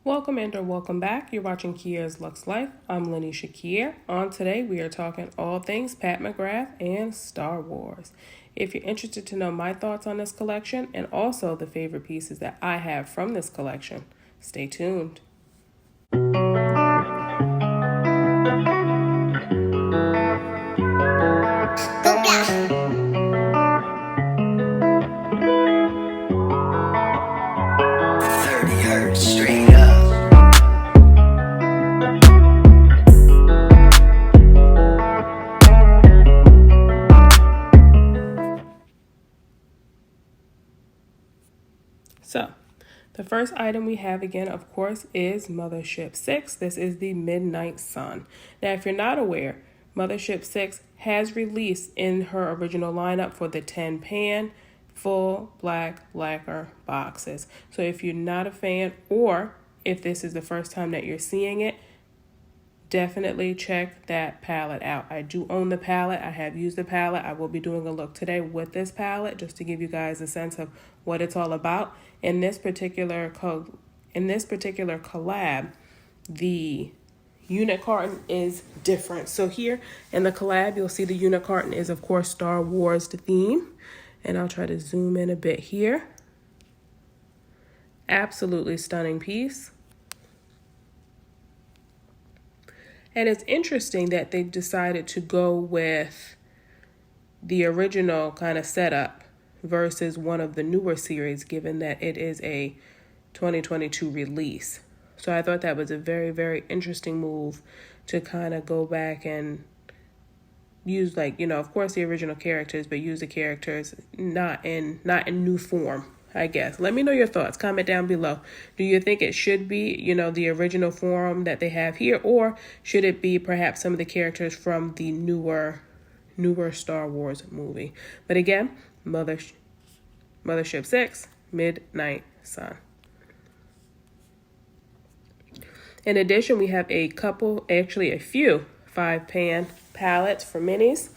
Welcome and or welcome back. You're watching Kia's Luxe Life. I'm Lanisha Kia. On today, we are talking all things Pat McGrath and Star Wars. If you're interested to know my thoughts on this collection and also the favorite pieces that I have from this collection, stay tuned. Straight up. So, the first item we have again, of course, is Mothership 6. This is the Midnight Sun. Now, if you're not aware, Mothership 6 has released in her original lineup for the 10 pan full black lacquer boxes. So if you're not a fan, or if this is the first time that you're seeing it, definitely check that palette out. I do own the palette. I have used the palette. I will be doing a look today with this palette just to give you guys a sense of what it's all about. In this particular collab, the unit carton is different. So here in the collab, you'll see the unit carton is, of course, Star Wars theme. And I'll try to zoom in a bit here. Absolutely stunning piece. And it's interesting that they decided to go with the original kind of setup versus one of the newer series, given that it is a 2022 release. So I thought that was a very, very interesting move to kind of go back and use, like, you know, of course the original characters, but use the characters not in new form, I guess. Let me know your thoughts. Comment down below. Do you think it should be, you know, the original form that they have here, or should it be perhaps some of the characters from the newer Star Wars movie? But again, Mothership 6, Midnight Sun. In addition, we have a few 5-pan palettes for minis.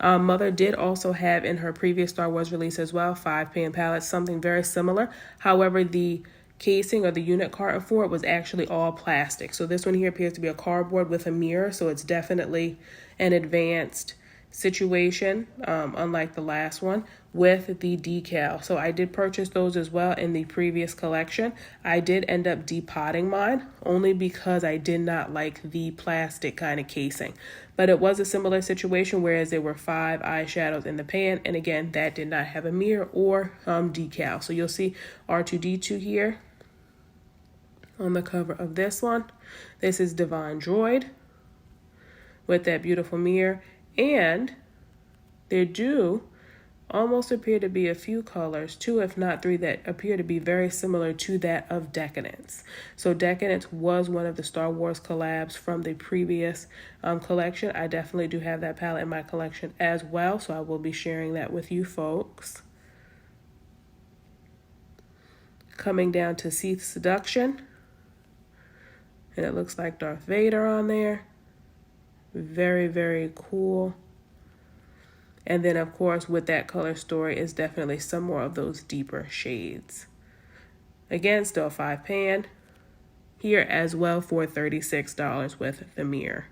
Mother did also have in her previous Star Wars release as well 5-pan palettes, something very similar. However, the casing or the unit carton for it was actually all plastic. So this one here appears to be a cardboard with a mirror, so it's definitely an advanced situation, unlike the last one, with the decal. So I did purchase those as well in the previous collection. I did end up depotting mine only because I did not like the plastic kind of casing. But it was a similar situation, whereas there were 5 eyeshadows in the pan, and again, that did not have a mirror or decal. So you'll see R2-D2 here on the cover of this one. This is Divine Droid with that beautiful mirror. And there do almost appear to be a few colors, 2 if not 3, that appear to be very similar to that of Decadence. So Decadence was one of the Star Wars collabs from the previous collection. I definitely do have that palette in my collection as well, so I will be sharing that with you folks. Coming down to Sith Seduction. And it looks like Darth Vader on there. Very, very cool. And then, of course, with that color story is definitely some more of those deeper shades. Again, still 5-pan here as well for $36 with the mirror.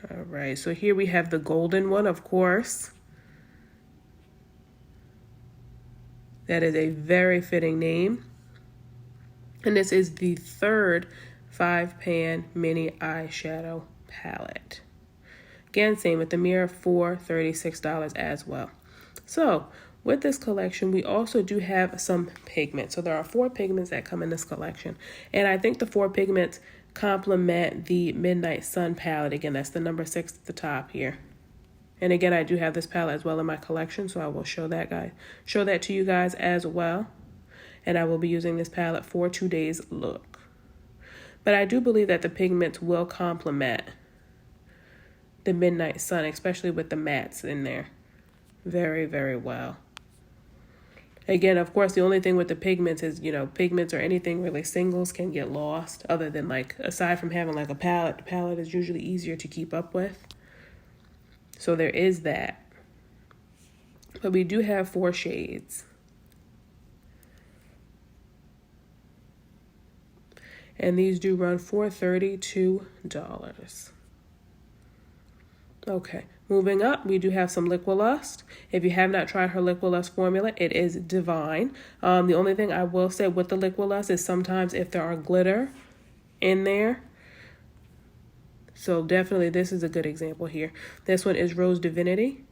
All right, so here we have the golden one, of course. That is a very fitting name. And this is the third 5-pan mini eyeshadow palette. Again, same with the mirror for $36 as well. So with this collection, we also do have some pigments. So there are 4 pigments that come in this collection. And I think the 4 pigments complement the Midnight Sun palette. Again, that's the number 6 at the top here. And again, I do have this palette as well in my collection, so I will show that to you guys as well. And I will be using this palette for today's look. But I do believe that the pigments will complement the Midnight Sun, especially with the mattes in there, very, very well. Again, of course, the only thing with the pigments is, you know, pigments or anything really singles can get lost. Other than, like, aside from having like a palette, the palette is usually easier to keep up with. So there is that. But we do have 4 shades. And these do run for $32. Okay, moving up, we do have some Liquid Lust. If you have not tried her Liquid Lust formula, it is divine. The only thing I will say with the Liquid Lust is sometimes if there are glitter in there. So definitely this is a good example here. This one is Rose Divinity.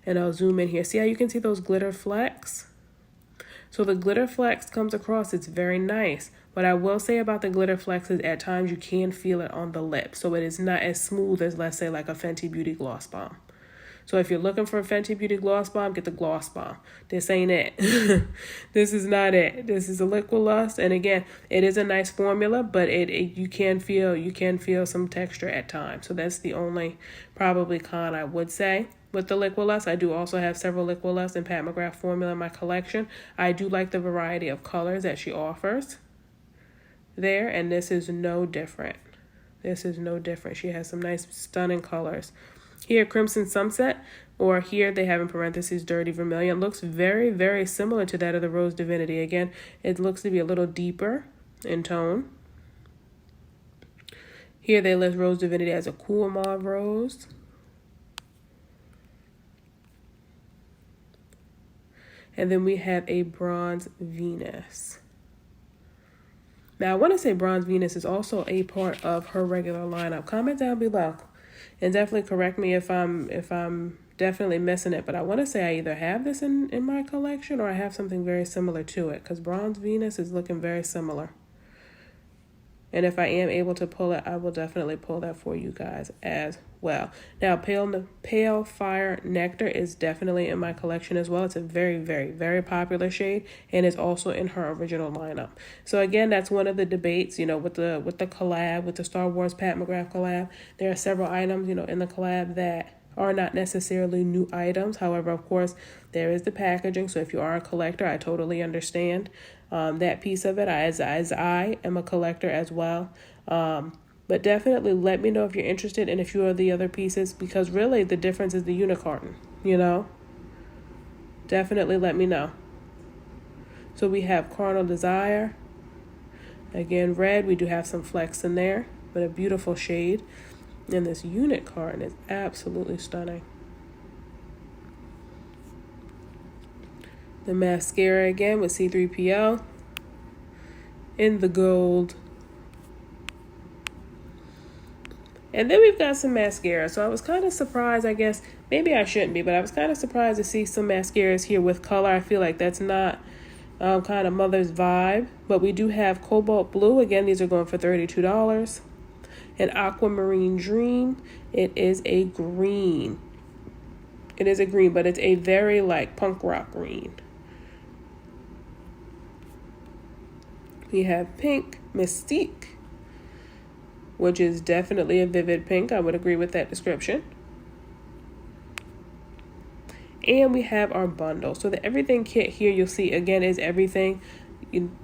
And I'll zoom in here. See how you can see those glitter flecks? So the glitter flecks comes across, it's very nice. What I will say about the glitter flecks is at times you can feel it on the lip. So it is not as smooth as, let's say, like a Fenty Beauty Gloss Bomb. So if you're looking for a Fenty Beauty Gloss Bomb, get the Gloss Bomb. This ain't it. This is not it. This is a Liquid Lust. And again, it is a nice formula, but you can feel some texture at times. So that's the only probably con I would say. With the Liquid Lust, I do also have several Liquid Lust and Pat McGrath formula in my collection. I do like the variety of colors that she offers there, and this is no different. This is no different. She has some nice, stunning colors. Here, Crimson Sunset, or here they have in parentheses Dirty Vermilion, looks very, very similar to that of the Rose Divinity. Again, it looks to be a little deeper in tone. Here they list Rose Divinity as a cool mauve rose. And then we have a Bronze Venus. Now, I want to say Bronze Venus is also a part of her regular lineup. Comment down below and definitely correct me if I'm definitely missing it. But I want to say I either have this in my collection or I have something very similar to it, because Bronze Venus is looking very similar. And if I am able to pull it, I will definitely pull that for you guys as well. Now, Pale Fire Nectar is definitely in my collection as well. It's a very, very, very popular shade, and it's also in her original lineup. So again, that's one of the debates, with the collab, with the Star Wars Pat McGrath collab. There are several items, in the collab that are not necessarily new items. However, of course, there is the packaging. So if you are a collector, I totally understand that piece of it, as I am a collector as well. But definitely let me know if you're interested in a few of the other pieces, because really the difference is the unicorn, Definitely let me know. So we have Carnal Desire. Again, red. We do have some flecks in there, but a beautiful shade. And this unicorn is absolutely stunning. The mascara again with C3PO in the gold. And then we've got some mascara. So I was kind of surprised, I guess. Maybe I shouldn't be, but I was kind of surprised to see some mascaras here with color. I feel like that's not kind of Mother's vibe. But we do have Cobalt Blue. Again, these are going for $32. And Aquamarine Dream. It is a green. It is a green, but it's a very punk rock green. We have Pink Mystique, which is definitely a vivid pink. I would agree with that description. And we have our bundle. So the everything kit here, you'll see again, is everything.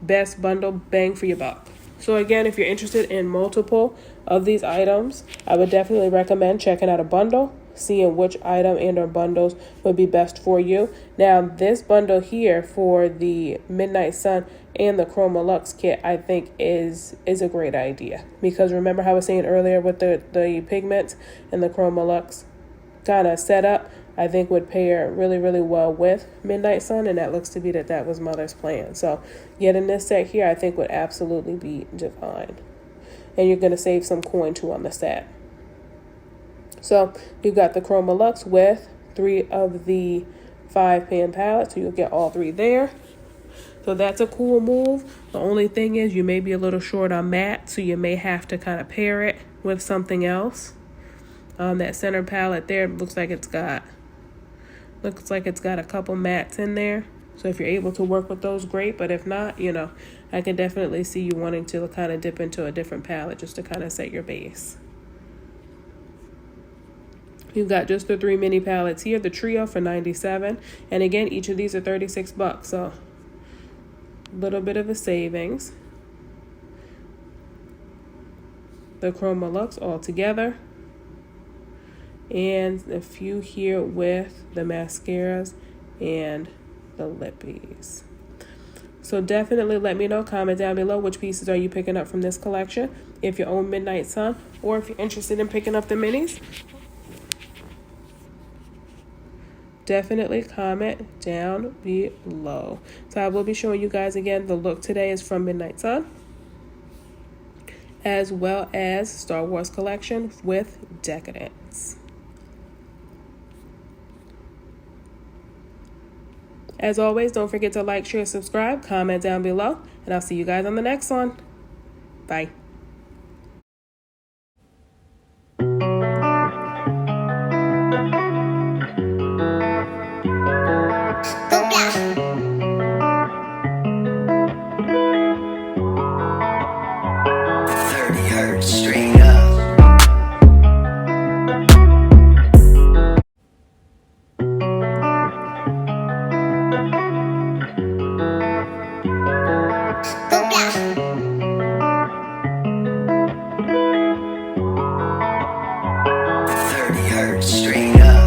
Best bundle, bang for your buck. So again, if you're interested in multiple of these items, I would definitely recommend checking out a bundle, seeing which item and or bundles would be best for you. Now, this bundle here for the Midnight Sun and the Chroma Luxe kit, I think is a great idea. Because remember how I was saying earlier with the pigments and the Chroma Luxe kind of setup, I think would pair really, really well with Midnight Sun, and that looks to be that was Mother's plan. So getting this set here, I think would absolutely be divine. And you're going to save some coin too on the set. So you've got the Chroma Luxe with 3 of the 5-pan palettes, so you'll get all 3 there. So that's a cool move. The only thing is you may be a little short on matte, so you may have to kind of pair it with something else. That center palette there looks like it's got a couple mattes in there. So if you're able to work with those, great. But if not, I can definitely see you wanting to kind of dip into a different palette just to kind of set your base. You've got just the 3 mini palettes here, the trio for $97. And again, each of these are $36. So a little bit of a savings. The Chroma Luxe all together. and a few here with the mascaras and the lippies. So definitely let me know, comment down below which pieces are you picking up from this collection, if you own Midnight Sun, or if you're interested in picking up the minis. Definitely comment down below. So I will be showing you guys again, the look today is from Midnight Sun, as well as Star Wars collection with Decadence. As always, don't forget to like, share, subscribe, comment down below, and I'll see you guys on the next one. Bye. Straight up. Straight up.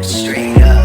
Straight up.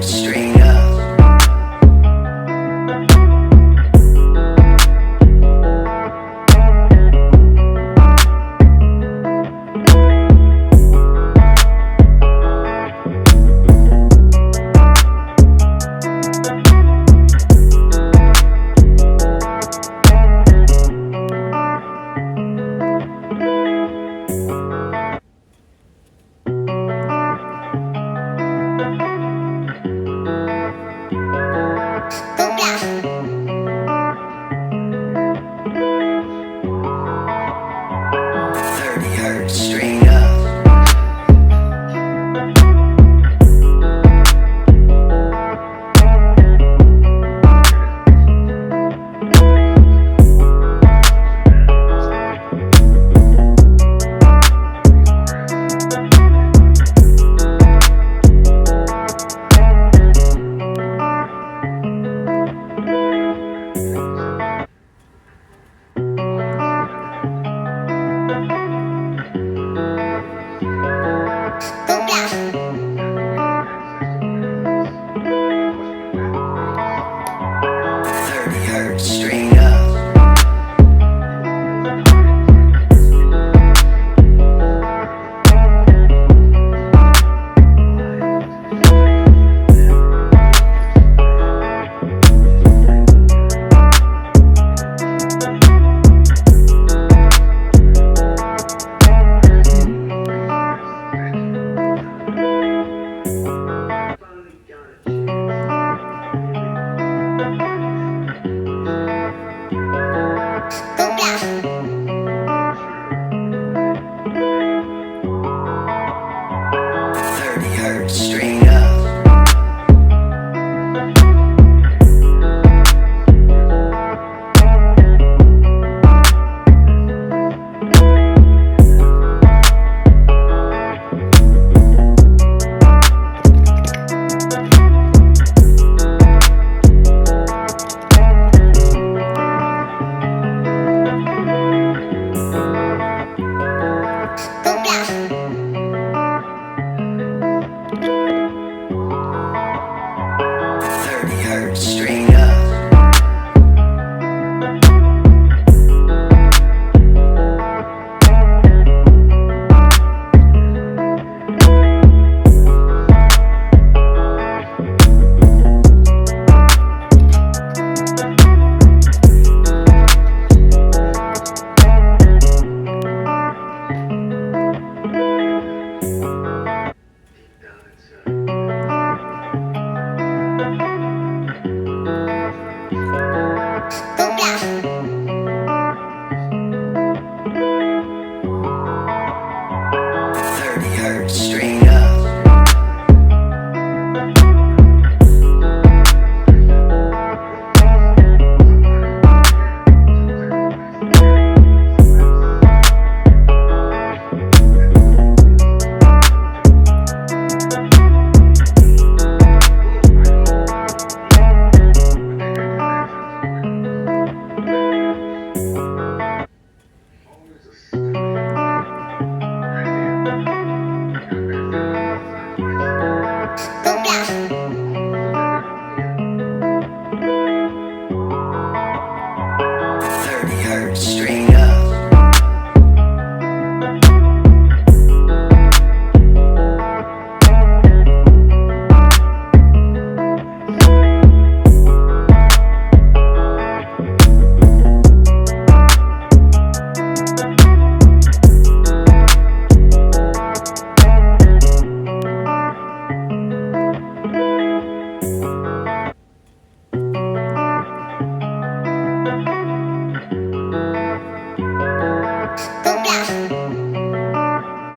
straight